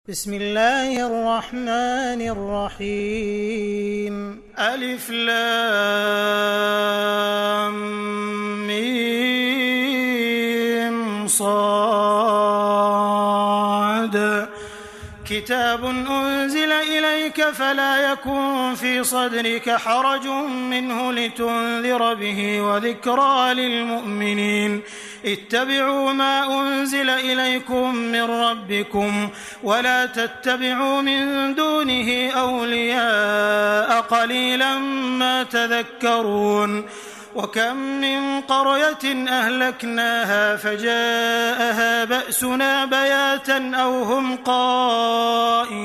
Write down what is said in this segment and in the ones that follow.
بسم الله الرحمن الرحيم ألف لام ميم صاد كتاب أنزل إليك فلا يكن في صدرك حرج منه لتنذر به وذكرى للمؤمنين اتبعوا ما أنزل إليكم من ربكم ولا تتبعوا من دونه أولياء قليلا ما تذكرون وكم من قرية أهلكناها فجاءها بأسنا بياتا أو هم قائلون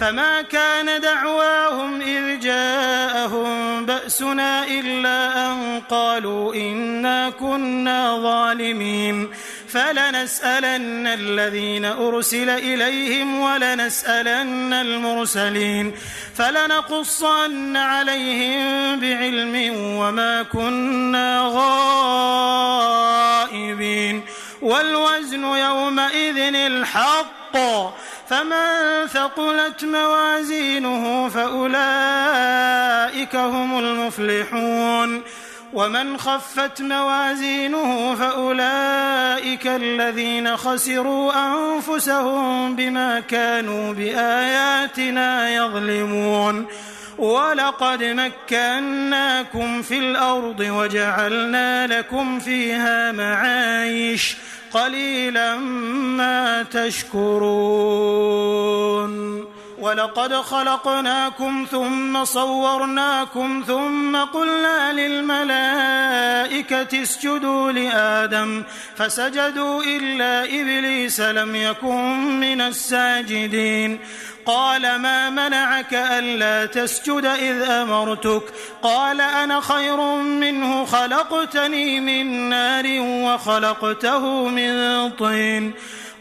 فما كان دعواهم إذ جاءهم بأسنا إلا أن قالوا إنا كنا ظالمين فلنسألن الذين أرسل إليهم ولنسألن المرسلين فلنقصن عليهم بعلم وما كنا غائبين والوزن يومئذ الحق فمن ثقلت موازينه فأولئك هم المفلحون ومن خفت موازينه فأولئك الذين خسروا أنفسهم بما كانوا بآياتنا يظلمون ولقد مكناكم في الأرض وجعلنا لكم فيها معايش قليلا ما تشكرون ولقد خلقناكم ثم صورناكم ثم قلنا للملائكة اسجدوا لآدم فسجدوا إلا إبليس لم يكن من الساجدين قال ما منعك ألا تسجد إذ أمرتك قال أنا خير منه خلقتني من نار وخلقته من طين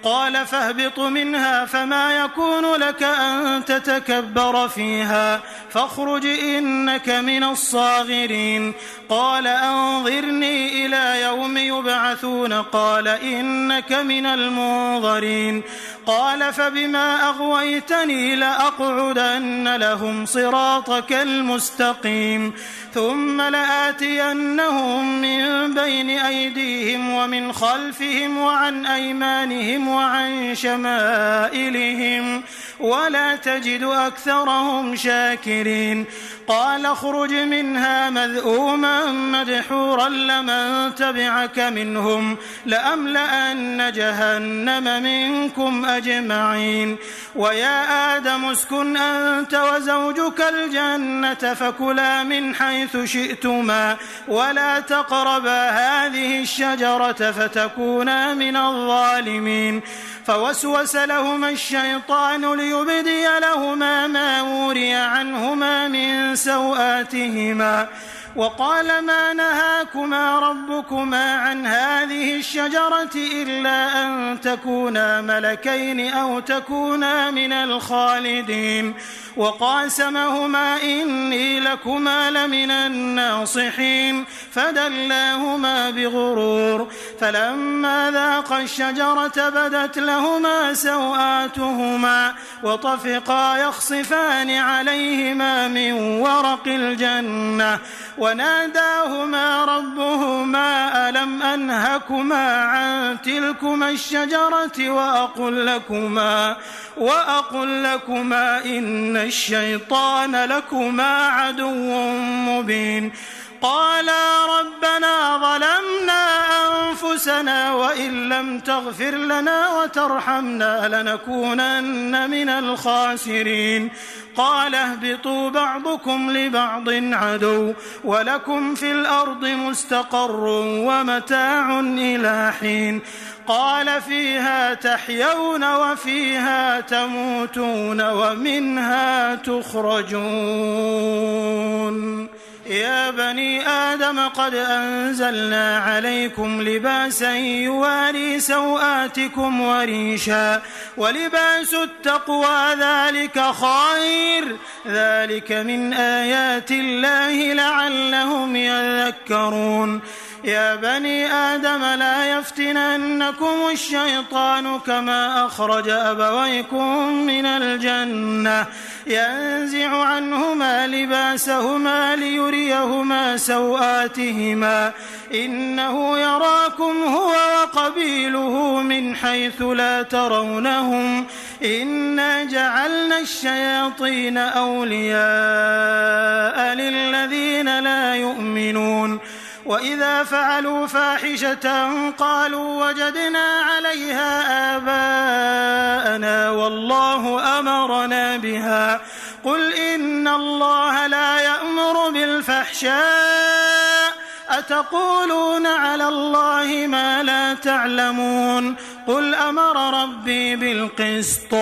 قال فاهبط منها فما يكون لك أن تتكبر فيها فاخرج إنك من الصاغرين قال أنظرني إلى يوم يبعثون قال إنك من المنظرين قال فبما أغويتني لأقعدن لهم صراطك المستقيم ثم لآتينهم من بين أيديهم ومن خلفهم وعن أيمانهم وعن شمائلهم ولا تجد أكثرهم شاكرين قال اخرج منها مذءوما مدحورا لمن تبعك منهم لأملأن جهنم منكم أجمعين ويا آدم اسكن أنت وزوجك الجنة فكلا من حيث شئتما ولا تقربا هذه الشجرة فتكونا من الظالمين فوسوس لهما الشيطان ليبدي لهما ما وري عنهما من سوآتهما وقال ما نهاكما ربكما عن هذه الشجرة إلا أن تكونا ملكين أو تكونا من الخالدين وقاسمهما إني لكما لمن الناصحين فدلاهما بغرور فلما ذاقا الشجرة بدت لهما سوآتهما وطفقا يخصفان عليهما من ورق الجنة وناداهما ربهما ألم أنهكما عن تلكما الشجرة وأقل لكما إن الشيطان لكما عدو مبين قالا ربنا ظلمنا أنفسنا وإن لم تغفر لنا وترحمنا لنكونن من الخاسرين قال اهبطوا بعضكم لبعض عدو ولكم في الأرض مستقر ومتاع إلى حين قال فيها تحيون وفيها تموتون ومنها تخرجون يا بني آدم قد أنزلنا عليكم لباسا يواري سوآتكم وريشا ولباس التقوى ذلك خير ذلك من آيات الله لعلهم يذكرون يا بني آدم لا يفتننكم الشيطان كما أخرج أبويكم من الجنة ينزع عنهما لباسهما ليريهما سوآتهما إنه يراكم هو وقبيله من حيث لا ترونهم إنا جعلنا الشياطين أولياء للذين لا يؤمنون وإذا فعلوا فاحشة قالوا وجدنا عليها آباءنا والله أمرنا بها قل إن الله لا يأمر بالفحشاء أتقولون على الله ما لا تعلمون قل أمر ربي بالقسط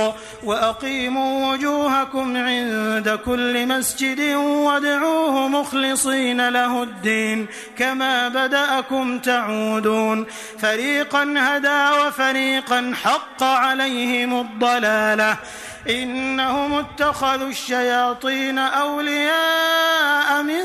وأقيموا وجوهكم عند كل مسجد وادعوه مخلصين له الدين كما بدأكم تعودون فريقا هدى وفريقا حق عليهم الضلالة إنهم اتخذوا الشياطين أولياء من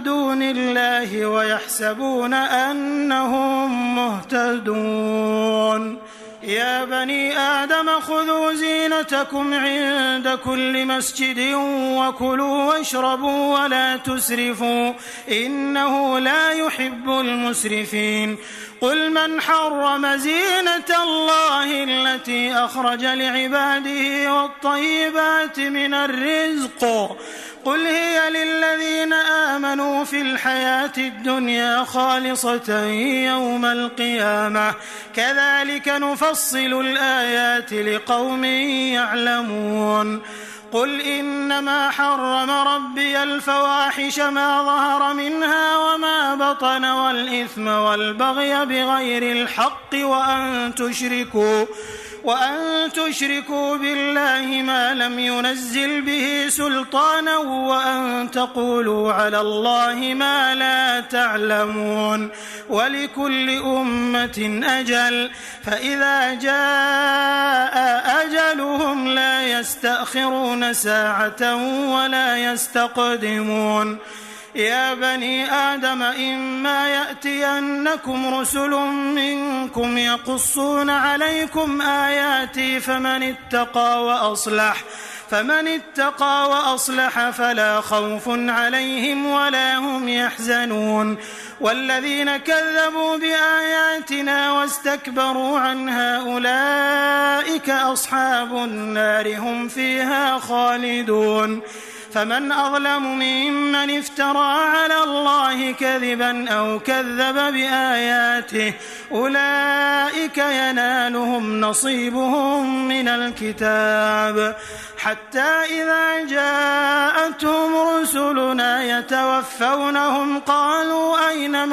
دون الله ويحسبون أنهم مهتدون يا بني آدم خذوا زينتكم عند كل مسجد وكلوا واشربوا ولا تسرفوا إنه لا يحب المسرفين قل من حرم زينة الله التي أخرج لعباده والطيبات من الرزق قل هي للذين آمنوا في الحياة الدنيا خالصة يوم القيامة كذلك نفصل الآيات لقوم يعلمون قل إنما حرم ربي الفواحش ما ظهر منها وما بطن والإثم والبغي بغير الحق وأن تشركوا بالله ما لم ينزل به سلطانا وأن تقولوا على الله ما لا تعلمون ولكل أمة أجل فإذا جاء أجلهم لا يستأخرون ساعة ولا يستقدمون يا بني آدم إما يأتينكم رسل منكم يقصون عليكم آياتي فمن اتقى وأصلح فلا خوف عليهم ولا هم يحزنون والذين كذبوا بآياتنا واستكبروا عنها أولئك أصحاب النار هم فيها خالدون فمن أظلم ممن افترى على الله كذبا أو كذب بآياته أولئك ينالهم نصيبهم من الكتاب حتى إذا جاءتهم رسلنا يتوفونهم قالوا أين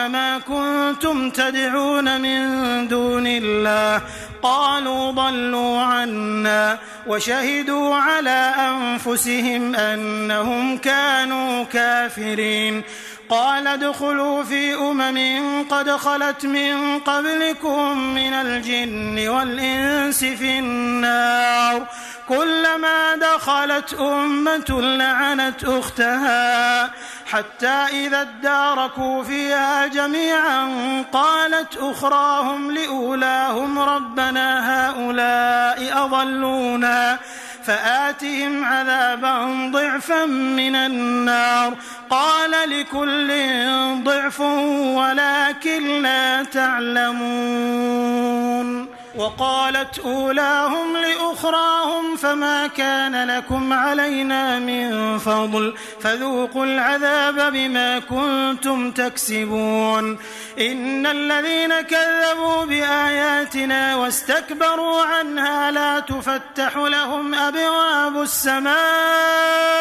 ما كنتم تدعون من دون الله قالوا ضلوا عنا وشهدوا على أنفسهم أنهم كانوا كافرين قال ادخلوا في قد خلت من قبلكم من الجن والإنس في النار كلما دخلت أمة لعنت أختها حتى إذا اداركوا فيها جميعا قالت أخراهم لأولاهم ربنا هؤلاء أضلونا فآتهم عذابا ضعفا من النار قال لكل ضعف ولكن لا تعلمون وقالت أولاهم لأخراهم فما كان لكم علينا من فضل فذوقوا العذاب بما كنتم تكسبون إن الذين كذبوا بآياتنا واستكبروا عنها لا تفتح لهم أبواب السماء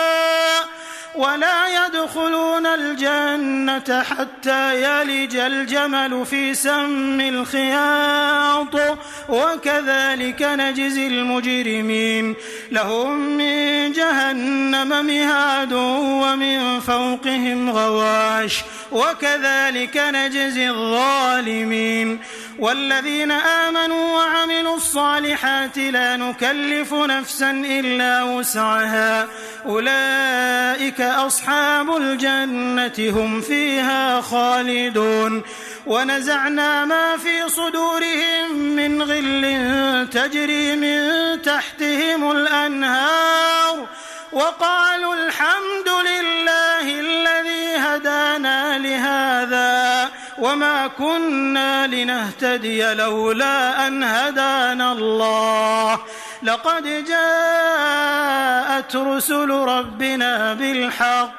ولا يدخلون الجنة حتى يلج الجمل في سم الخياط وكذلك نجزي المجرمين لهم من جهنم مهاد ومن فوقهم غواش وكذلك نجزي الظالمين والذين آمنوا وعملوا الصالحات لا نكلف نفسا إلا وسعها أولئك أصحاب الجنة هم فيها خالدون ونزعنا ما في صدورهم من غل تجري من تحتهم الأنهار وقالوا الحمد لله الذي هدانا لهذا وما كنا لنهتدي لولا أن هدانا الله لقد جاءت رسل ربنا بالحق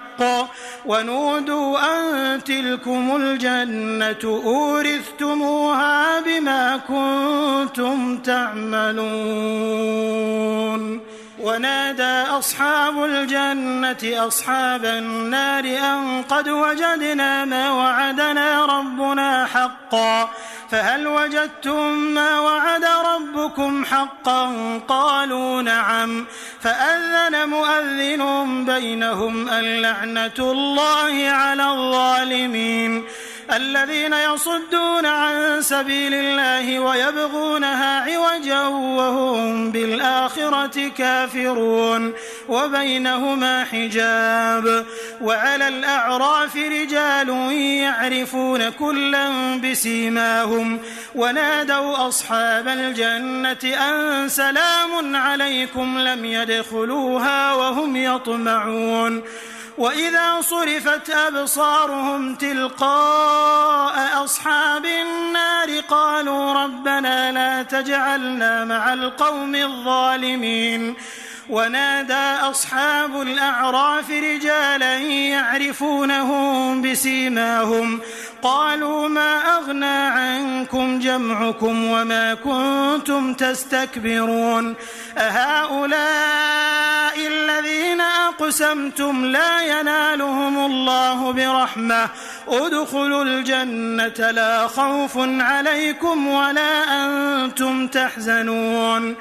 ونودوا أن تلكم الجنة أورثتموها بما كنتم تعملون ونادى أصحاب الجنة أصحاب النار أن قد وجدنا ما وعدنا ربنا حقا فهل وجدتم ما وعد ربكم حقا قالوا نعم فأذن مؤذن بينهم اللعنة الله على الظالمين الذين يصدون عن سبيل الله ويبغونها عوجا وهم بالآخرة كافرون وبينهما حجاب وعلى الأعراف رجال يعرفون كلا بسيماهم ونادوا أصحاب الجنة أن سلام عليكم لم يدخلوها وهم يطمعون وإذا صرفت أبصارهم تلقاء أصحاب النار قالوا ربنا لا تجعلنا مع القوم الظالمين ونادى أصحاب الأعراف رجالا يعرفونهم بسيماهم قالوا ما أغنى عنكم جمعكم وما كنتم تستكبرون أهؤلاء الذين أقسمتم لا ينالهم الله برحمة ادخلوا الجنة لا خوف عليكم ولا أنتم تحزنون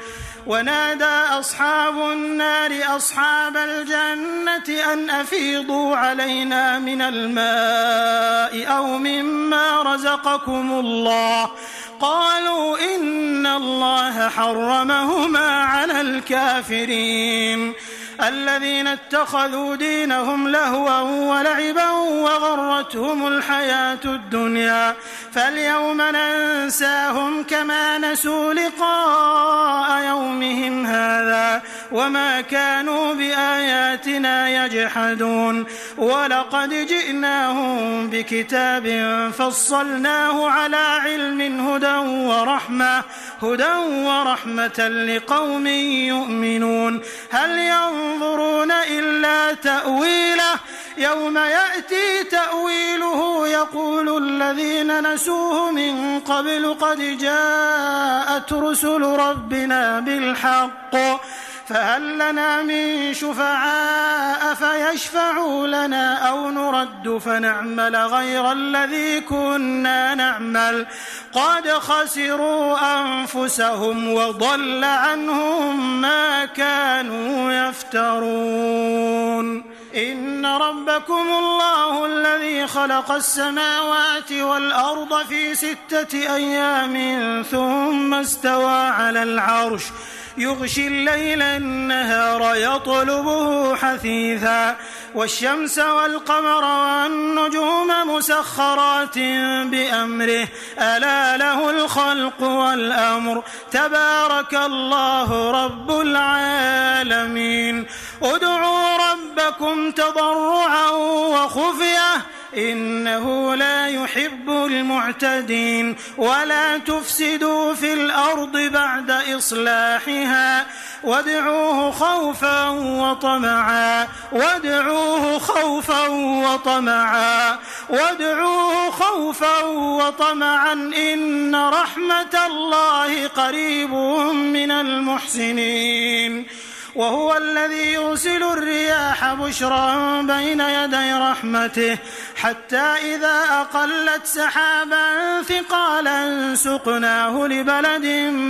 ونادى أصحاب النار أصحاب الجنة أن أفيضوا علينا من الماء أو مما رزقكم الله قالوا إن الله حرمهما على الكافرين الذين اتخذوا دينهم لهوا ولعبا وغرتهم الحياة الدنيا فاليوم ننساهم كما نسوا لقاء يومهم هذا وما كانوا بآياتنا يجحدون ولقد جئناهم بكتاب فصلناه على علم هدى ورحمة لقوم يؤمنون هل ينظرون إلا تأويله يوم يأتي تأويله يقول الذين نسوه من قبل قد جاءت رسل ربنا بالحق فهل لنا من شفعاء فيشفعوا لنا أو نرد فنعمل غير الذي كنا نعمل قد خسروا أنفسهم وضل عنهم ما كانوا يفترون إن ربكم الله الذي خلق السماوات والأرض في 6 أيام ثم استوى على العرش يغشي الليل النهار يطلبه حثيثا والشمس والقمر والنجوم مسخرات بأمره ألا له الخلق والأمر تبارك الله رب العالمين ادعوا ربكم تضرعا وخفية إنه لا يحب المعتدين ولا تفسدوا في الأرض بعد إصلاحها وادعوه خوفا وطمعا إن رحمة الله قريب من المحسنين وهو الذي يرسل الرياح بشرا بين يدي رحمته حتى إذا أقلت سحابا ثقالا سقناه لبلد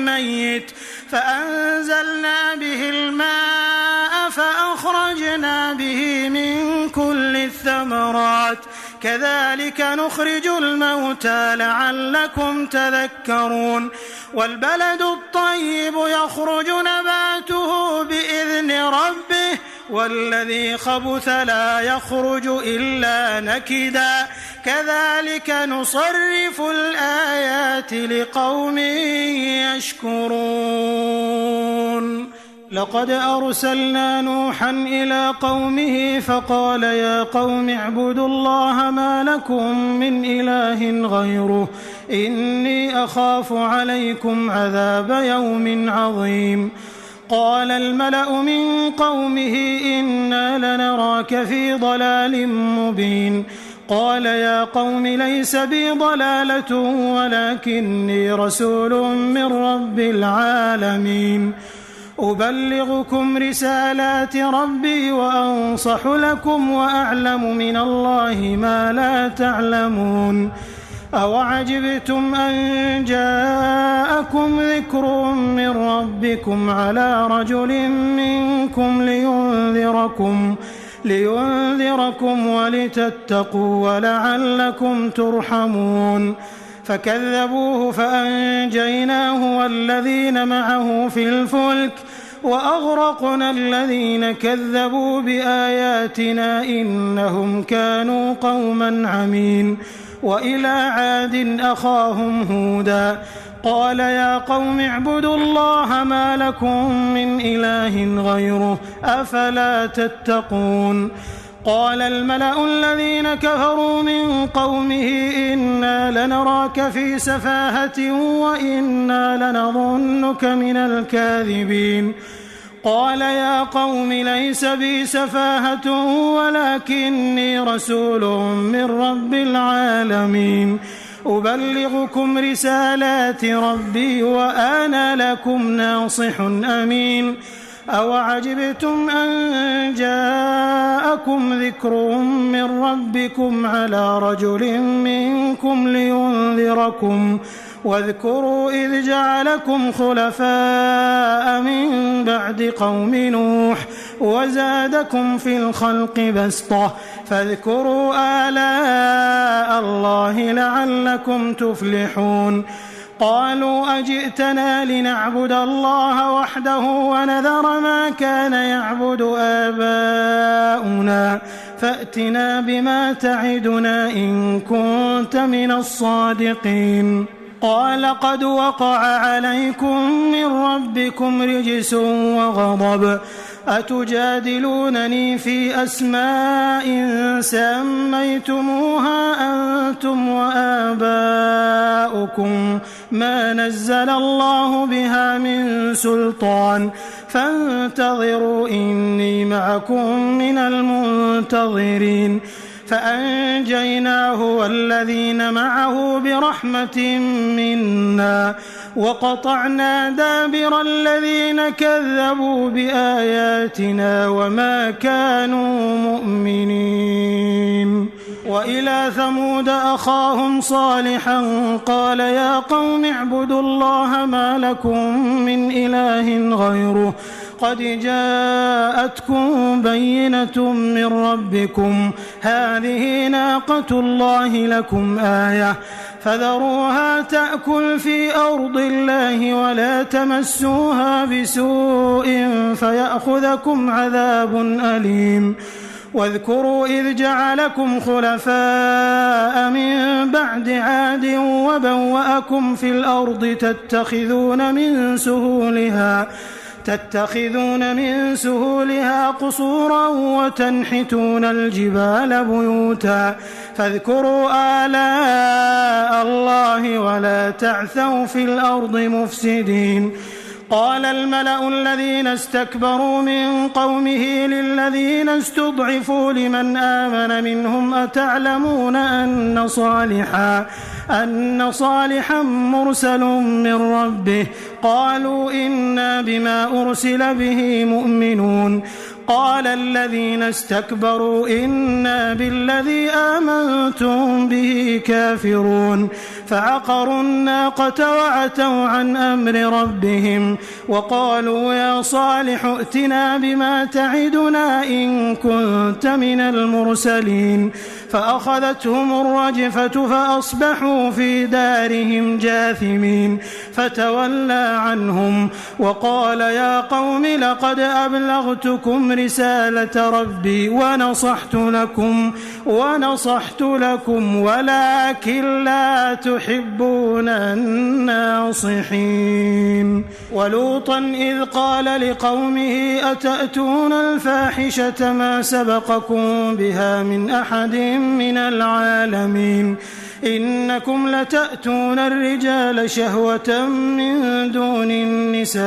ميت فأنزلنا به الماء فأخرجنا به من كل الثمرات كذلك نخرج الموتى لعلكم تذكرون والبلد الطيب يخرج نباته بإذن ربه والذي خبث لا يخرج إلا نكدا كذلك نصرف الآيات لقوم يشكرون لقد أرسلنا نوحا إلى قومه فقال يا قوم اعبدوا الله ما لكم من إله غيره إني أخاف عليكم عذاب يوم عظيم قال الملأ من قومه إنا لنراك في ضلال مبين قال يا قوم ليس بي ضلالة ولكني رسول من رب العالمين أبلغكم رسالات ربي وأنصح لكم وأعلم من الله ما لا تعلمون أوعجبتم أن جاءكم ذكر من ربكم على رجل منكم لينذركم ولتتقوا ولعلكم ترحمون فكذبوه فأنجيناه والذين معه في الفلك وأغرقنا الذين كذبوا بآياتنا إنهم كانوا قوما عمين وإلى عاد أخاهم هودا قال يا قوم اعبدوا الله ما لكم من إله غيره أفلا تتقون قال الملأ الذين كفروا من قومه إنا لنراك في سفاهة وإنا لنظنك من الكاذبين قال يا قوم ليس بي سفاهة ولكني رسول من رب العالمين أبلغكم رسالات ربي وأنا لكم ناصح أمين أوعجبتم أن جاءكم ذكر من ربكم على رجل منكم لينذركم واذكروا إذ جعلكم خلفاء من بعد قوم نوح وزادكم في الخلق بسطة فاذكروا آلاء الله لعلكم تفلحون قالوا أجئتنا لنعبد الله وحده ونذر ما كان يعبد آباؤنا فأتنا بما تعدنا إن كنت من الصادقين قال قد وقع عليكم من ربكم رجس وغضب أتجادلونني في أسماء سميتموها أنتم وآباؤكم ما نزل الله بها من سلطان فانتظروا إني معكم من المنتظرين فأنجيناه والذين معه برحمة منا وقطعنا دابر الذين كذبوا بآياتنا وما كانوا مؤمنين وإلى ثمود أخاهم صالحا قال يا قوم اعبدوا الله ما لكم من إله غيره قد جاءتكم بينة من ربكم هذه ناقة الله لكم آية فذروها تأكل في أرض الله ولا تمسوها بسوء فيأخذكم عذاب أليم واذكروا إذ جعلكم خلفاء من بعد عاد وبوأكم في الأرض تتخذون من سهولها قصورا وتنحتون الجبال بيوتا فاذكروا آلاء الله ولا تعثوا في الأرض مفسدين قال الملأ الذين استكبروا من قومه للذين استضعفوا لمن آمن منهم أتعلمون أن صالحا مرسل من ربه قالوا إنا بما أرسل به مؤمنون قال الذين استكبروا إنا بالذي آمنتم به كافرون فعقروا الناقة وعتوا عن أمر ربهم وقالوا يا صالح ائتنا بما تعدنا إن كنت من المرسلين فأخذتهم الرجفة فأصبحوا في دارهم جاثمين فتولى عنهم وقال يا قوم لقد أبلغتكم رسالة ربي ونصحت لكم ولكن لا تحبون الناصحين. ولوطا إذ قال لقومه أتأتون الفاحشة ما سبقكم بها من أحد من العالمين إنكم لتأتون الرجال شهوة من دون النساء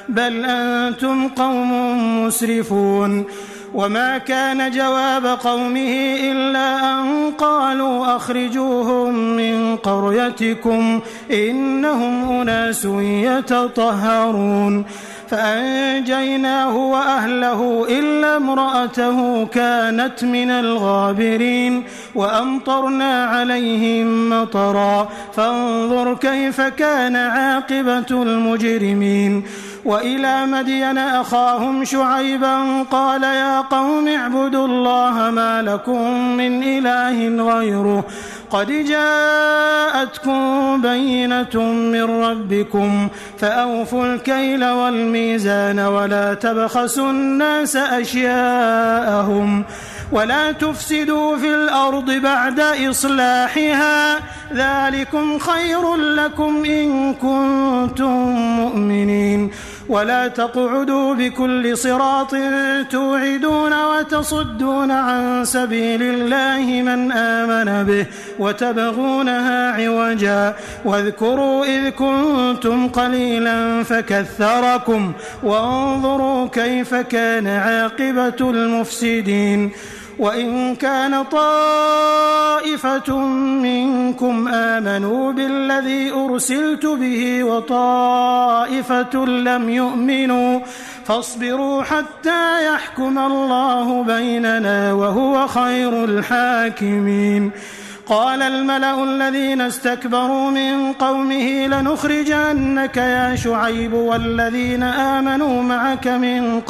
بل أنتم قوم مسرفون. وما كان جواب قومه إلا أن قالوا أخرجوهم من قريتكم إنهم أناس يتطهرون فأنجيناه وأهله إلا امرأته كانت من الغابرين وأمطرنا عليهم مطرا فانظر كيف كان عاقبة المجرمين. وإلى مدين أخاهم شعيبا قال يا قوم اعبدوا الله ما لكم من إله غيره قد جاءتكم بينة من ربكم فأوفوا الكيل والميزان ولا تبخسوا الناس أشياءهم ولا تفسدوا في الأرض بعد إصلاحها ذلكم خير لكم إن كنتم مؤمنين. ولا تقعدوا بكل صراط توعدون وتصدون عن سبيل الله من آمن به وتبغونها عوجا واذكروا إذ كنتم قليلا فكثركم وانظروا كيف كان عاقبة المفسدين. وإن كان طائفة منكم آمنوا بالذي أرسلت به وطائفة لم يؤمنوا فاصبروا حتى يحكم الله بيننا وهو خير الحاكمين. قال الملأ الذين استكبروا من قومه لنخرجنك يا شعيب والذين آمنوا معك من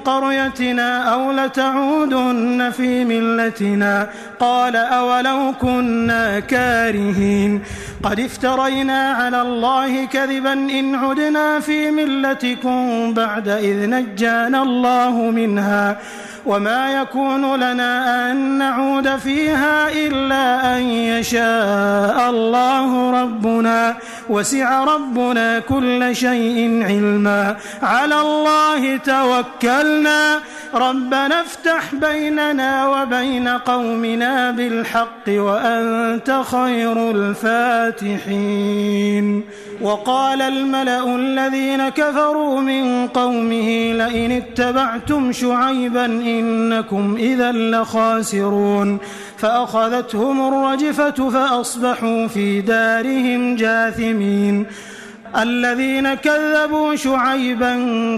قريتنا أو لتعودن في ملتنا قال أولو كنا كارهين قد افترينا على الله كذبا إن عدنا في ملتكم بعد إذ نجانا الله منها وما يكون لنا أن نعود فيها إلا أن يشاء الله ربنا وسع ربنا كل شيء علما على الله توكلنا ربنا افتح بيننا وبين قومنا بالحق وأنت خير الفاتحين. وقال الملأ الذين كفروا من قومه لئن اتبعتم شعيبا إنكم إذا لخاسرون فأخذتهم الرجفة فأصبحوا في دارهم جاثمين. الذين كذبوا شعيبا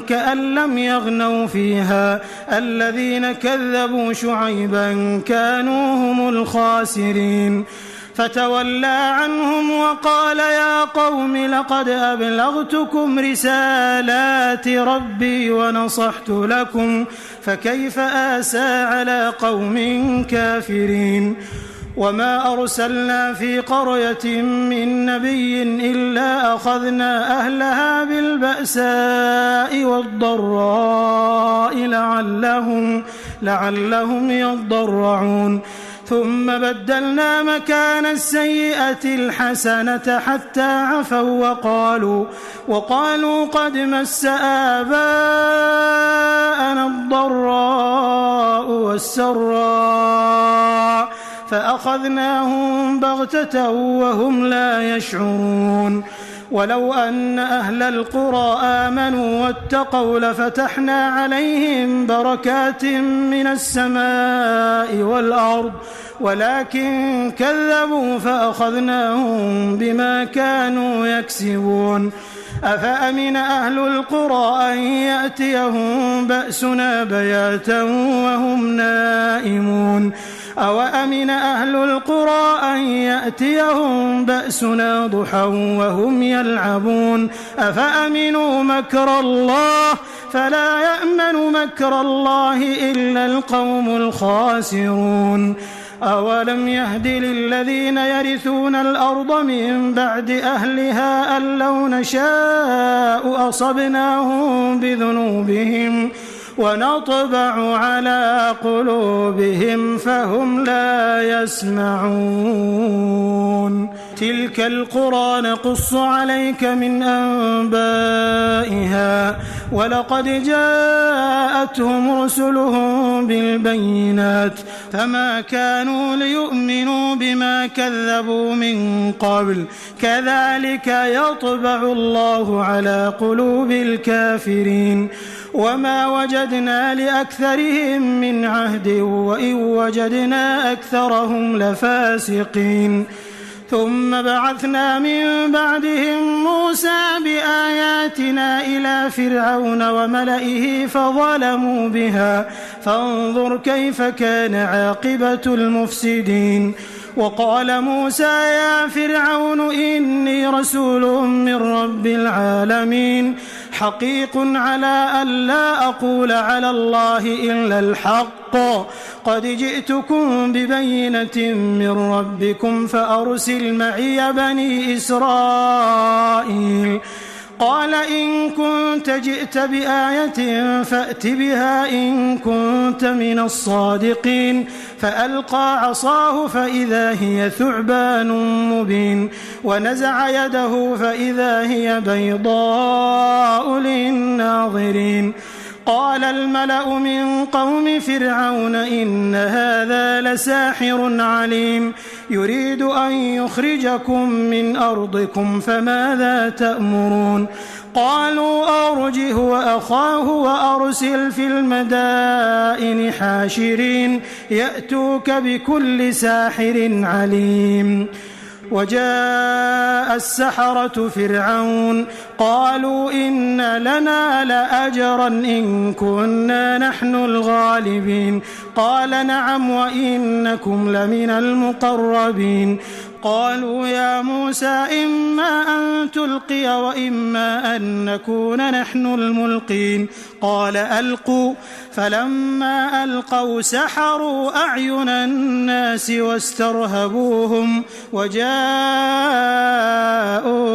كأن لم يغنوا فيها الذين كذبوا شعيبا كانوا هم الخاسرين. فتولى عنهم وقال يا قوم لقد أبلغتكم رسالات ربي ونصحت لكم فكيف آسى على قوم كافرين. وما أرسلنا في قرية من نبي إلا أخذنا أهلها بالبأساء والضراء لعلهم يضرعون ثم بدلنا مكان السيئة الحسنة حتى عفوا وقالوا قد مس آباءنا الضراء والسراء فأخذناهم بغتة وهم لا يشعرون. ولو أن أهل القرى آمنوا واتقوا لفتحنا عليهم بركات من السماء والأرض ولكن كذبوا فأخذناهم بما كانوا يكسبون. أفأمن أهل القرى أن يأتيهم بأسنا بياتا وهم نائمون أوأمن أهل القرى أن يأتيهم بأسنا ضحى وهم يلعبون أفأمنوا مكر الله فلا يأمن مكر الله إلا القوم الخاسرون أولم يهد للذين يرثون الأرض من بعد أهلها أن لو نشاء أصبناهم بذنوبهم ونطبع على قلوبهم فهم لا يسمعون تلك القرى نقص عليك من أنبائها ولقد جاءتهم رسلهم بالبينات فما كانوا ليؤمنوا بما كذبوا من قبل كذلك يطبع الله على قلوب الكافرين وما وجدنا لأكثرهم من عهد وإن وجدنا أكثرهم لفاسقين ثم بعثنا من بعدهم موسى بآياتنا إلى فرعون وملئه فظلموا بها فانظر كيف كان عاقبة المفسدين وقال موسى يا فرعون إني رسول من رب العالمين حقيق على أن لا أقول على الله إلا الحق قد جئتكم ببينة من ربكم فأرسل معي بني إسرائيل قال إن كنت جئت بآية فأت بها إن كنت من الصادقين فألقى عصاه فإذا هي ثعبان مبين ونزع يده فإذا هي بيضاء للناظرين قال الملأ من قوم فرعون إن هذا لساحر عليم يريد أن يخرجكم من أرضكم فماذا تأمرون قالوا أرجه وأخاه وأرسل في المدائن حاشرين يأتوك بكل ساحر عليم وجاء السحرة فرعون قالوا إن لنا لأجرا إن كنا نحن الغالبين قال نعم وإنكم لمن المقربين قالوا يا موسى إما أن تلقي وإما أن نكون نحن الملقين قال ألقوا فلما ألقوا سحروا أعين الناس واسترهبوهم وجاءوا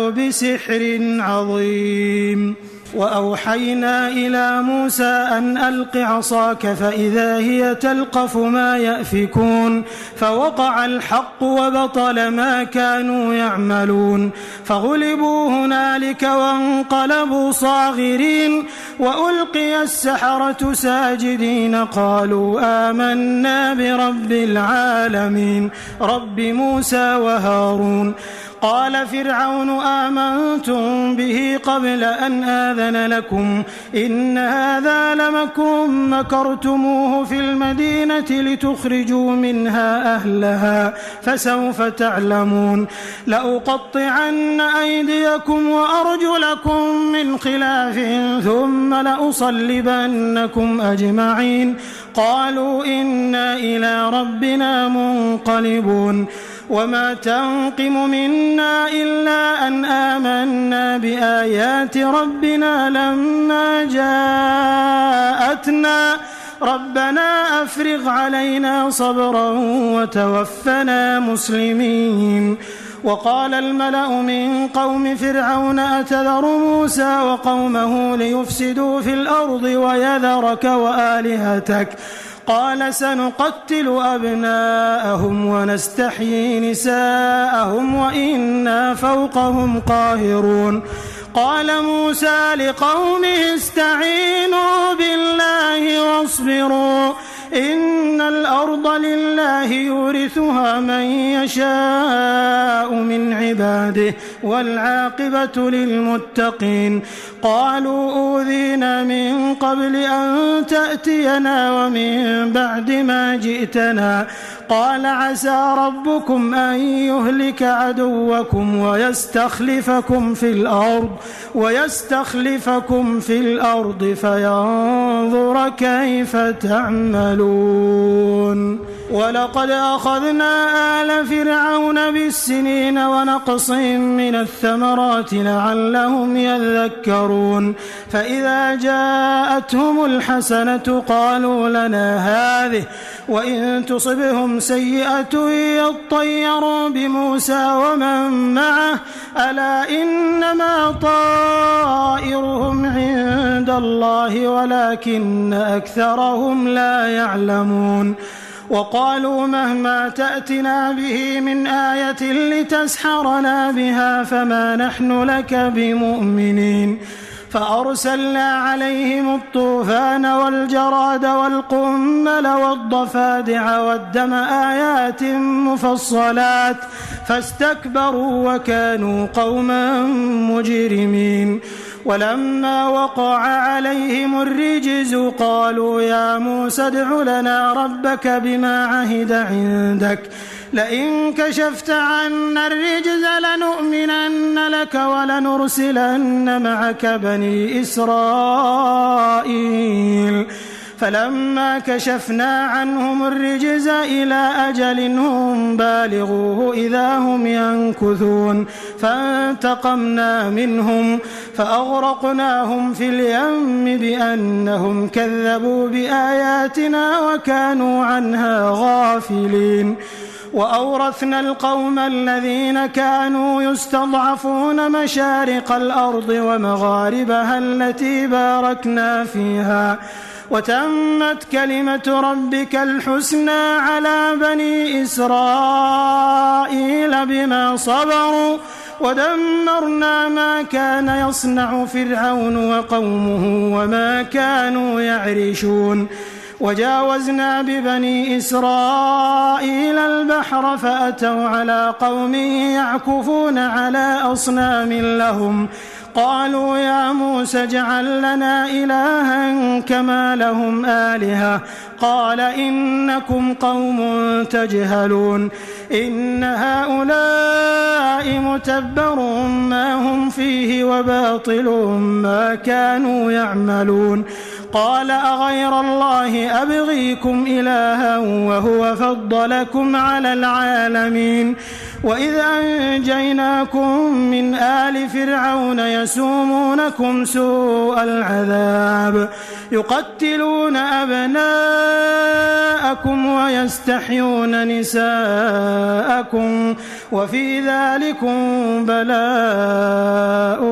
بسحر عظيم وأوحينا إلى موسى أن ألق عصاك فإذا هي تلقف ما يأفكون فوقع الحق وبطل ما كانوا يعملون فغلبوا هنالك وانقلبوا صاغرين وألقي السحرة ساجدين قالوا آمنا برب العالمين رب موسى وهارون قال فرعون آمنتم به قبل أن آذن لكم إن هذا لمكر مكرتموه في المدينة لتخرجوا منها أهلها فسوف تعلمون لأقطعن أيديكم وأرجلكم من خلاف ثم لأصلبنكم أجمعين قالوا إنا إلى ربنا منقلبون وما تنقم منا إلا أن آمنا بآيات ربنا لما جاءتنا ربنا أفرغ علينا صبرا وتوفنا مسلمين وقال الملأ من قوم فرعون أتذر موسى وقومه ليفسدوا في الأرض ويذرك وآلهتك قال سنقتل أبناءهم ونستحيي نساءهم وإنا فوقهم قاهرون قال موسى لقومه استعينوا بالله واصبروا إن الأرض لله يورثها من يشاء من عباده والعاقبة للمتقين قالوا أوذينا من قبل أن تأتينا ومن بعد ما جئتنا قال عسى ربكم أن يهلك عدوكم ويستخلفكم في الأرض فينظر كيف تعملون. ولقد أخذنا آل فرعون بالسنين ونقص من الثمرات لعلهم يذكرون فإذا جاءتهم الحسنة قالوا لنا هذه وإن تصبهم سيئة يطيروا بموسى ومن معه ألا إنما طائرهم عند الله ولكن أكثرهم لا يعلمون وقالوا مهما تأتنا به من آية لتسحرنا بها فما نحن لك بمؤمنين فأرسلنا عليهم الطوفان والجراد والقمل والضفادع والدم آيات مفصلات فاستكبروا وكانوا قوما مجرمين ولما وقع عليهم الرجز قالوا يا موسى ادع لنا ربك بما عهد عندك لئن كشفت عنا الرجز لنؤمنن لك ولنرسلن معك بني إسرائيل فلما كشفنا عنهم الرجز إلى أجل هم بالغوه إذا هم ينكثون فانتقمنا منهم فأغرقناهم في اليم بأنهم كذبوا بآياتنا وكانوا عنها غافلين وأورثنا القوم الذين كانوا يستضعفون مشارق الأرض ومغاربها التي باركنا فيها وتمت كلمة ربك الحسنى على بني إسرائيل بما صبروا ودمرنا ما كان يصنع فرعون وقومه وما كانوا يعرشون وجاوزنا ببني إسرائيل البحر فأتوا على قوم يعكفون على أصنام لهم قالوا يا موسى اجعل لنا إلها كما لهم آلهة قال إنكم قوم تجهلون إن هؤلاء متبر ما هم فيه وباطل ما كانوا يعملون قال أغير الله أبغيكم إلها وهو فضلكم على العالمين وإذ أنجيناكم من آل فرعون يسومونكم سوء العذاب يقتلون أبناءكم ويستحيون نساءكم وفي ذلكم بلاء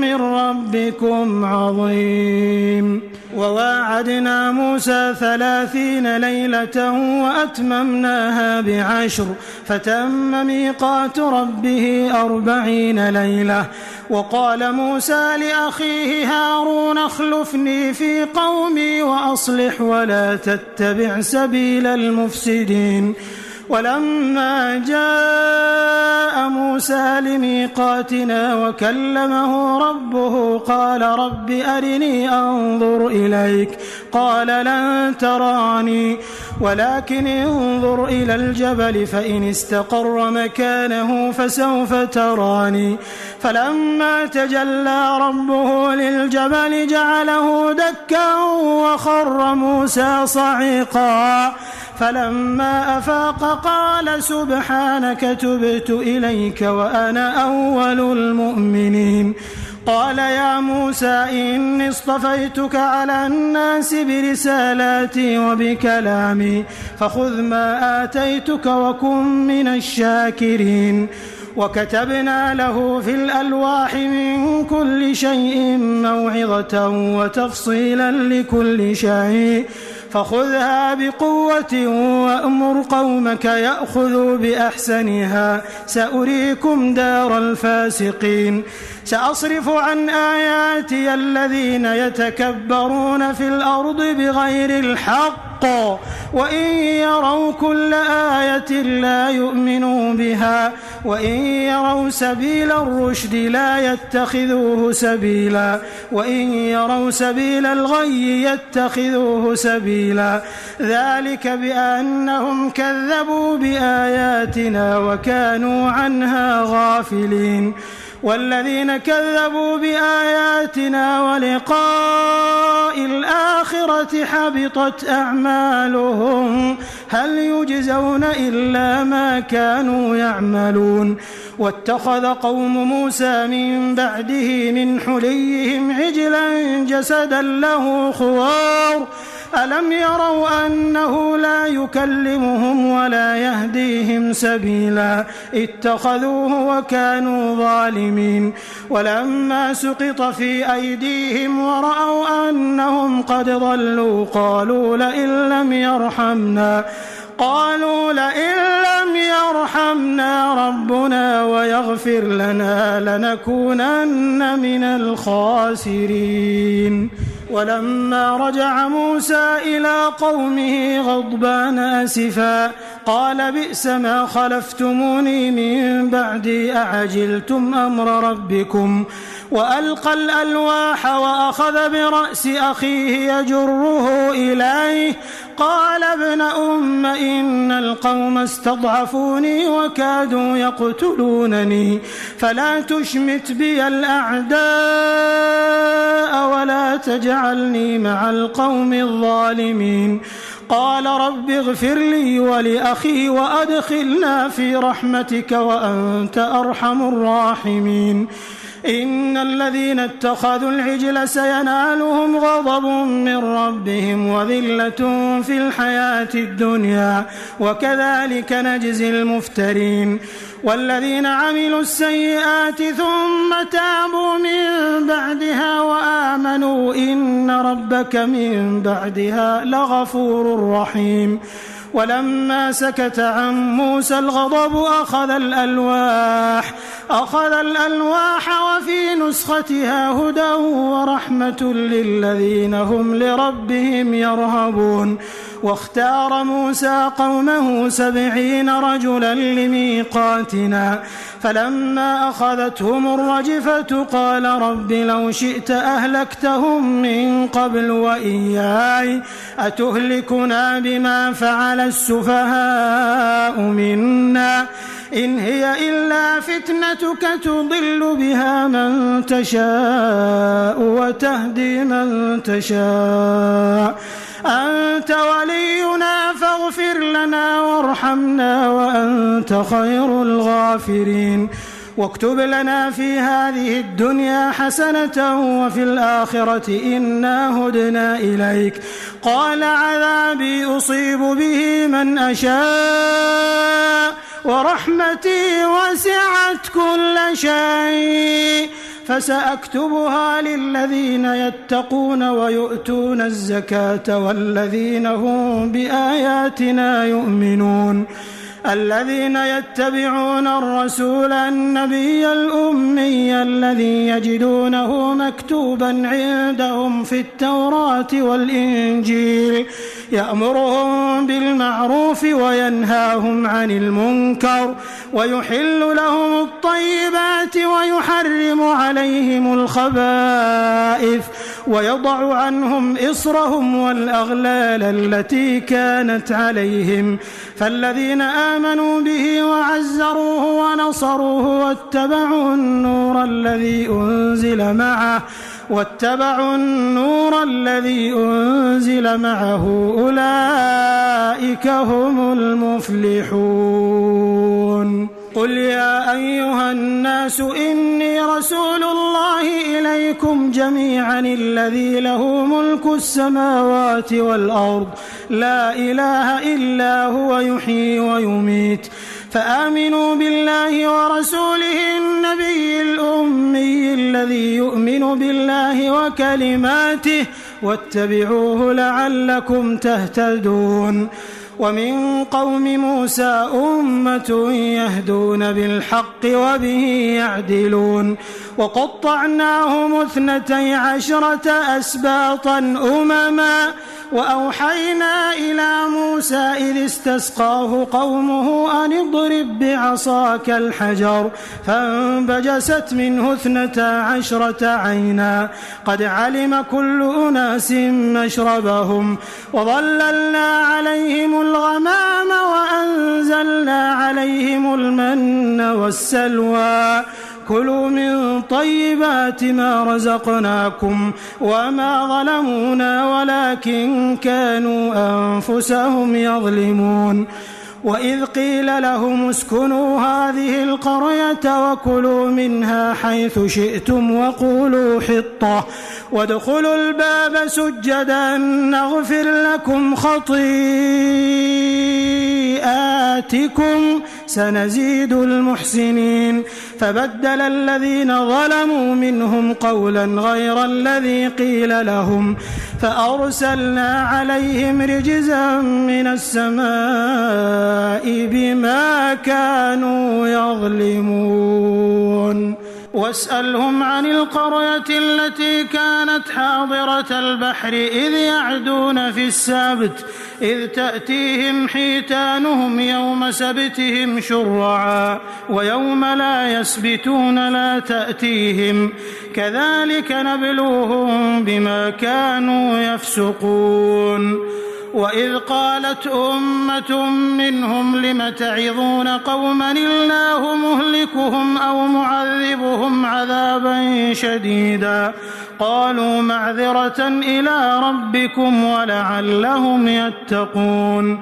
من ربكم عظيم وواعدنا موسى 30 ليلة وأتممناها ب10 فتم ميقات ربه 40 ليلة وقال موسى لأخيه هارون اخلفني في قومي وأصلح ولا تتبع سبيل المفسدين ولما جاء موسى لميقاتنا وكلمه ربه قال رب أرني أنظر إليك قال لن تراني ولكن انظر إلى الجبل فإن استقر مكانه فسوف تراني فلما تجلى ربه للجبل جعله دكا وخر موسى صعقا فلما أفاق قال سبحانك تبت إليك وأنا أول المؤمنين قال يا موسى إني اصطفيتك على الناس برسالاتي وبكلامي فخذ ما آتيتك وكن من الشاكرين وكتبنا له في الألواح من كل شيء موعظة وتفصيلا لكل شيء فخذها بقوة وأمر قومك يأخذوا بأحسنها سأريكم دار الفاسقين سأصرف عن آياتي الذين يتكبرون في الأرض بغير الحق وإن يروا كل آية لا يؤمنوا بها وإن يروا سبيل الرشد لا يتخذوه سبيلا وإن يروا سبيل الغي يتخذوه سبيلا ذلك بأنهم كذبوا بآياتنا وكانوا عنها غافلين والذين كذبوا بآياتنا ولقاء الآخرة حبطت أعمالهم هل يجزون إلا ما كانوا يعملون واتخذ قوم موسى من بعده من حليهم عجلا جسدا له خوار ألم يروا أنه لا يكلمهم ولا يهديهم سبيلا اتخذوه وكانوا ظالمين ولما سقط في أيديهم ورأوا أنهم قد ضلوا قالوا لئن لم يرحمنا ربنا ويغفر لنا لنكونن من الخاسرين ولما رجع موسى إلى قومه غضبان أسفا قال بئس ما خلفتموني من بعدي أعجلتم أمر ربكم وألقى الألواح وأخذ برأس أخيه يجره إليه قال ابن أم إن القوم استضعفوني وكادوا يقتلونني فلا تشمت بي الأعداء ولا تجعلني مع القوم الظالمين قال رب اغفر لي ولأخي وأدخلنا في رحمتك وأنت أرحم الراحمين إن الذين اتخذوا العجل سينالهم غضب من ربهم وذلة في الحياة الدنيا وكذلك نجزي المفترين والذين عملوا السيئات ثم تابوا من بعدها وآمنوا إن ربك من بعدها لغفور رحيم ولما سكت عن موسى الغضب أخذ الألواح وفي نسختها هدى ورحمة للذين هم لربهم يرهبون واختار موسى قومه 70 رجلا لميقاتنا فلما أخذتهم الرجفة قال رب لو شئت أهلكتهم من قبل وإياي أتهلكنا بما فعل السفهاء منا إن هي إلا فتنتك تضل بها من تشاء وتهدي من تشاء أنت ولينا فاغفر لنا وارحمنا وأنت خير الغافرين واكتب لنا في هذه الدنيا حسنة وفي الآخرة إنا هدنا إليك قال عذابي أصيب به من أشاء ورحمتي وسعت كل شيء فسأكتبها للذين يتقون ويؤتون الزكاة والذين هم بآياتنا يؤمنون الذين يتبعون الرسول النبي الأمي الذي يجدونه مكتوبا عندهم في التوراة والإنجيل يأمرهم بالمعروف وينهاهم عن المنكر ويحل لهم الطيبات ويحرم عليهم الخبائث ويضع عنهم إصرهم والأغلال التي كانت عليهم فالذين آمنوا به وعزروه ونصروه واتبعوا النور الذي أنزل معه أولئك هم المفلحون قل يا أيها الناس إني رسول الله إليكم جميعا الذي له ملك السماوات والأرض لا إله إلا هو يحيي ويميت فآمنوا بالله ورسوله النبي الأمي الذي يؤمن بالله وكلماته واتبعوه لعلكم تهتدون ومن قوم موسى أمة يهدون بالحق وبه يعدلون وقطعناهم 12 أسباطا أمما وأوحينا إلى موسى إذ استسقاه قومه أن اضرب بعصاك الحجر فانبجست منه 12 عينا قد علم كل أناس مشربهم وظللنا عليهم الغمام وأنزلنا عليهم المن والسلوى كلوا من طيبات ما رزقناكم وما ظلمونا ولكن كانوا أنفسهم يظلمون وإذ قيل لهم اسكنوا هذه القرية وكلوا منها حيث شئتم وقولوا حطة وادخلوا الباب سجدا نغفر لكم خطيئاتكم سنزيد المحسنين فبدل الذين ظلموا منهم قولا غير الذي قيل لهم فأرسلنا عليهم رجزا من السماء بما كانوا يظلمون واسألهم عن القرية التي كانت حاضرة البحر إذ يعدون في السبت إذ تأتيهم حيتانهم يوم سبتهم شرعا ويوم لا يسبتون لا تأتيهم كذلك نبلوهم بما كانوا يفسقون وإذ قالت أمة منهم لم تعظون قوما الله مهلكهم أو معذبهم عذابا شديدا قالوا معذرة إلى ربكم ولعلهم يتقون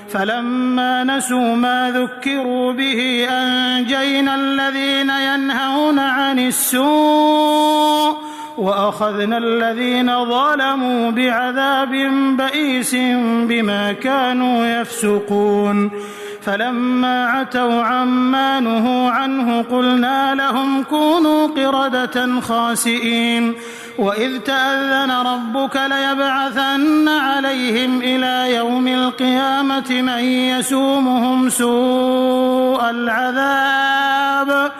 فلما نسوا ما ذكروا به أنجينا الذين ينهون عن السوء وأخذنا الذين ظلموا بعذاب بئيس بما كانوا يفسقون فلما عتوا عما نهوا عنه قلنا لهم كونوا قردة خاسئين وإذ تأذن ربك ليبعثن عليهم إلى يوم القيامة من يسومهم سوء العذاب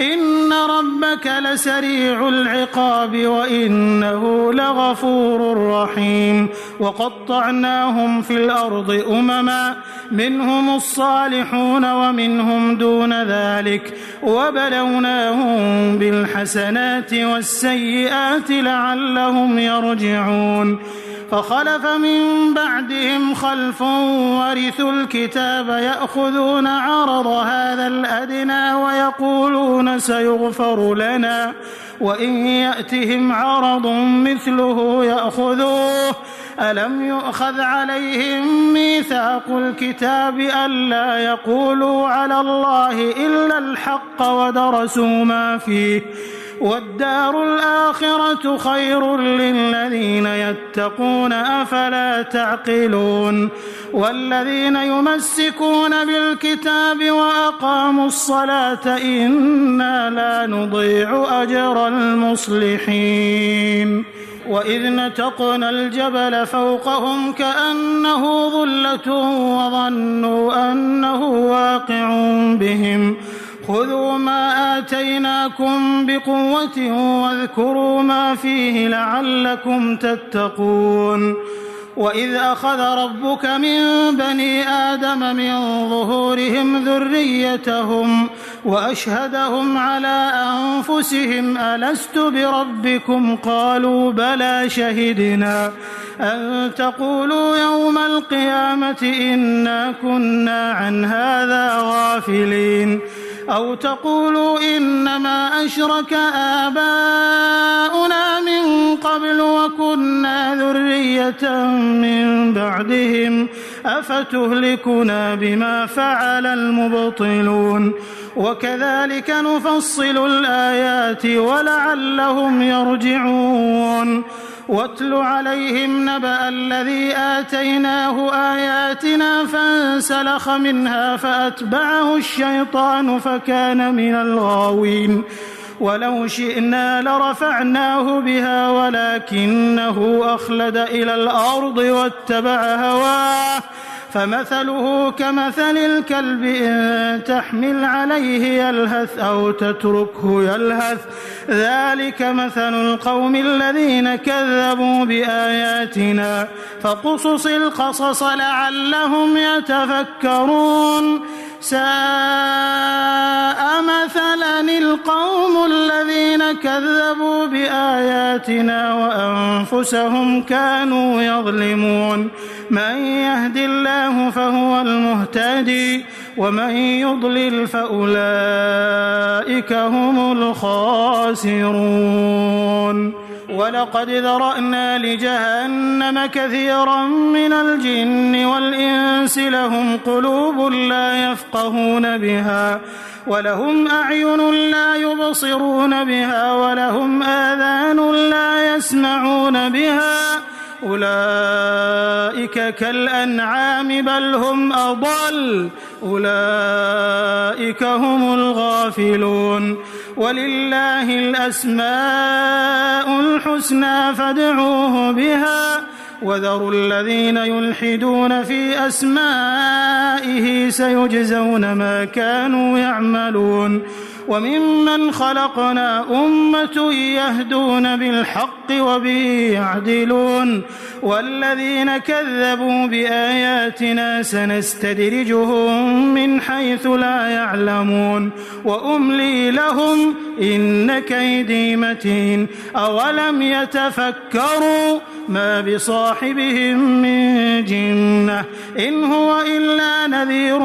إن ربك لسريع العقاب وإنه لغفور رحيم وقطعناهم في الأرض أمما منهم الصالحون ومنهم دون ذلك وبلوناهم بالحسنات والسيئات لعلهم يرجعون فخلف من بعدهم خلف ورثوا الكتاب يأخذون عرض هذا الأدنى ويقولون سيغفر لنا وإن يأتهم عرض مثله يأخذوه ألم يؤخذ عليهم ميثاق الكتاب ألا يقولوا على الله إلا الحق ودرسوا ما فيه والدار الآخرة خير للذين يتقون أفلا تعقلون والذين يمسكون بالكتاب وأقاموا الصلاة إنا لا نضيع أجر المصلحين وإذ نتقنا الجبل فوقهم كأنه ظلة وظنوا أنه واقع بهم خذوا ما آتيناكم بقوة واذكروا ما فيه لعلكم تتقون وإذ أخذ ربك من بني آدم من ظهورهم ذريتهم وأشهدهم على أنفسهم ألست بربكم قالوا بلى شهدنا أن تقولوا يوم القيامة إنا كنا عن هذا غافلين أو تقولوا إنما أشرك آباؤنا من قبل وكنا ذرية من بعدهم أفتهلكنا بما فعل المبطلون وكذلك نفصل الآيات ولعلهم يرجعون واتل عليهم نبأ الذي آتيناه آياتنا فانسلخ منها فأتبعه الشيطان فكان من الغاوين ولو شئنا لرفعناه بها ولكنه أخلد إلى الأرض واتبع هواه فمثله كمثل الكلب إن تحمل عليه يلهث أو تتركه يلهث ذلك مثل القوم الذين كذبوا بآياتنا فقصص القصص لعلهم يتفكرون ساء مثلا القوم الذين كذبوا بآياتنا وأنفسهم كانوا يظلمون من يهد الله فهو المهتدي ومن يضلل فأولئك هم الخاسرون. ولقد ذرأنا لجهنم كثيرا من الجن والإنس لهم قلوب لا يفقهون بها ولهم أعين لا يبصرون بها ولهم آذان لا يسمعون بها أولئك كالأنعام بل هم أضل أولئك هم الغافلون. ولله الأسماء الحسنى فادعوه بها وذروا الذين يلحدون في أسمائه سيجزون ما كانوا يعملون. وممن خلقنا أمة يهدون بالحق وبه يعدلون والذين كذبوا بآياتنا سنستدرجهم من حيث لا يعلمون وأملي لهم إن كيدي متين. أولم يتفكروا ما بصاحبهم من جنة إن هو إلا نذير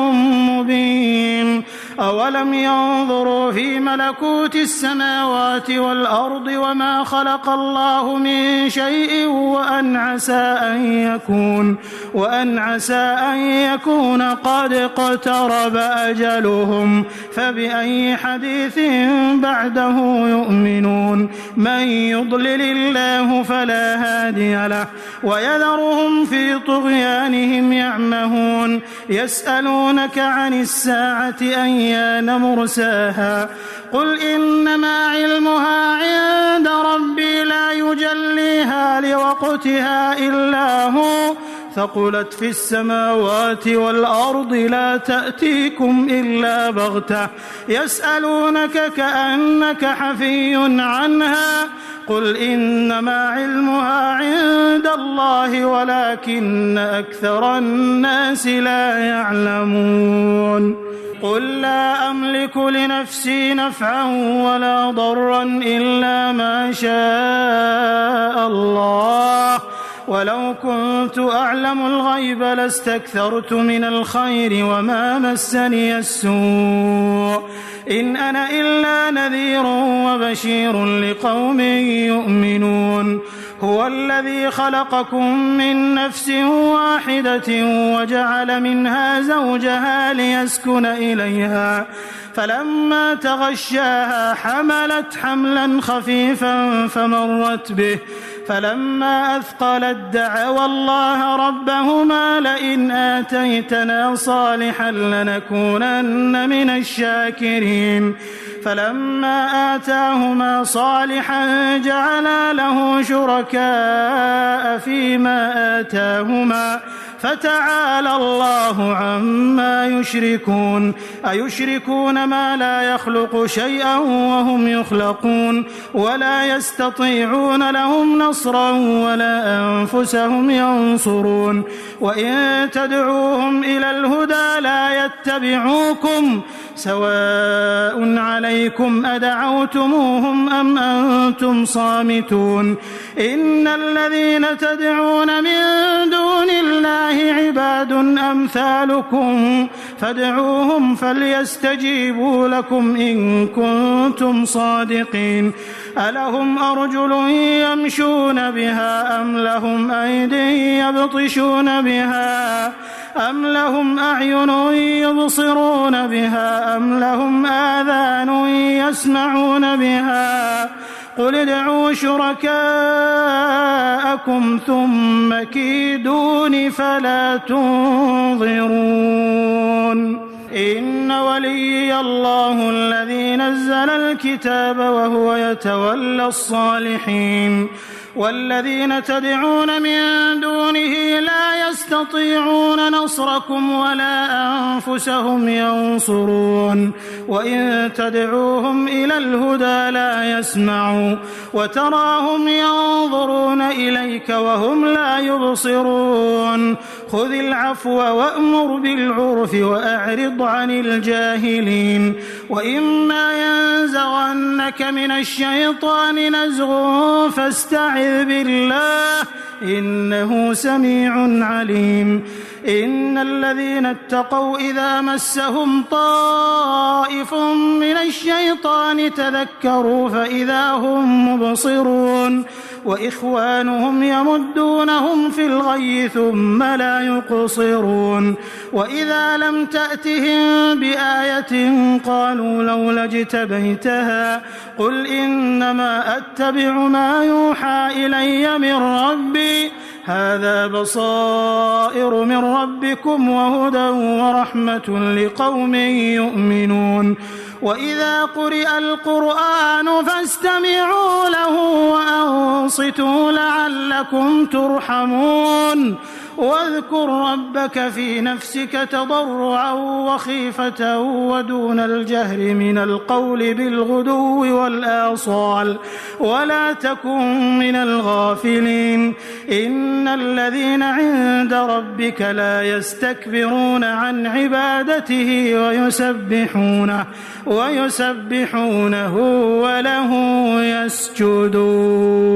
مبين. أولم ينظروا في ملكوت السماوات والأرض وما خلق الله من شيء وأن عسى أن يكون قد اقترب أجلهم فبأي حديث بعده يؤمنون. من يضلل الله فلا هادي له ويذرهم في طغيانهم يعمهون. يسألونك عن الساعة أيان مرساها قل إنما علمها عند ربي لا يجليها لوقتها إلا هو ثقلت في السماوات والأرض لا تأتيكم إلا بغتة يسألونك كأنك حفي عنها قل إنما علمها عند الله ولكن أكثر الناس لا يعلمون. قل لا أملك لنفسي نفعا ولا ضرا إلا ما شاء الله ولو كنت أعلم الغيب لاستكثرت من الخير وما مسني السوء إن أنا إلا نذير وبشير لقوم يؤمنون. هو الذي خلقكم من نفس واحدة وجعل منها زوجها ليسكن إليها فلما تغشاها حملت حملا خفيفا فمرت به فلما أثقلت دعوا الله ربهما لئن آتيتنا صالحا لنكونن من الشاكرين فلما آتاهما صالحا جعلا له شركاء فيما آتاهما فتعالى الله عما يشركون. أيشركون ما لا يخلق شيئا وهم يخلقون ولا يستطيعون لهم نصرا ولا أنفسهم ينصرون. وإن تدعوهم إلى الهدى لا يتبعوكم سواء عليكم أدعوتموهم أم أنتم صامتون. إن الذين تدعون من دون الله عباد أمثالكم فادعوهم فليستجيبوا لكم إن كنتم صادقين. ألهم أرجل يمشون بها أم لهم أيد يبطشون بها أم لهم أعين يبصرون بها أم لهم آذان يسمعون بها قل ادعوا شركاءكم ثم كيدون فلا تنظرون. إن وليي الله الذي نزل الكتاب وهو يتولى الصالحين والذين تدعون من دونه لا يستطيعون نصركم ولا أنفسهم ينصرون. وإن تدعوهم إلى الهدى لا يسمعوا وتراهم ينظرون إليك وهم لا يبصرون. خذ العفو وأمر بالعرف وأعرض عن الجاهلين. وإما ينزغنك من الشيطان نزغ فاستعذ بالله إنه سميع عليم إن الذين اتقوا إذا مسهم طائف من الشيطان تذكروا فإذا هم مبصرون وإخوانهم يمدونهم في الغي ثم لا يقصرون وإذا لم تأتهم بآية قالوا لولا اجتبيتها قل إنما أتبع ما يوحى إلي من ربي هذا بصائر من ربكم وهدى ورحمة لقوم يؤمنون وإذا قرئ القرآن فاستمعوا له وأنصتوا لعلكم ترحمون واذكر ربك في نفسك تضرعا وخيفة ودون الجهر من القول بالغدو والآصال ولا تكن من الغافلين إن الذين عند ربك لا يستكبرون عن عبادته ويسبحونه وله يسجدون.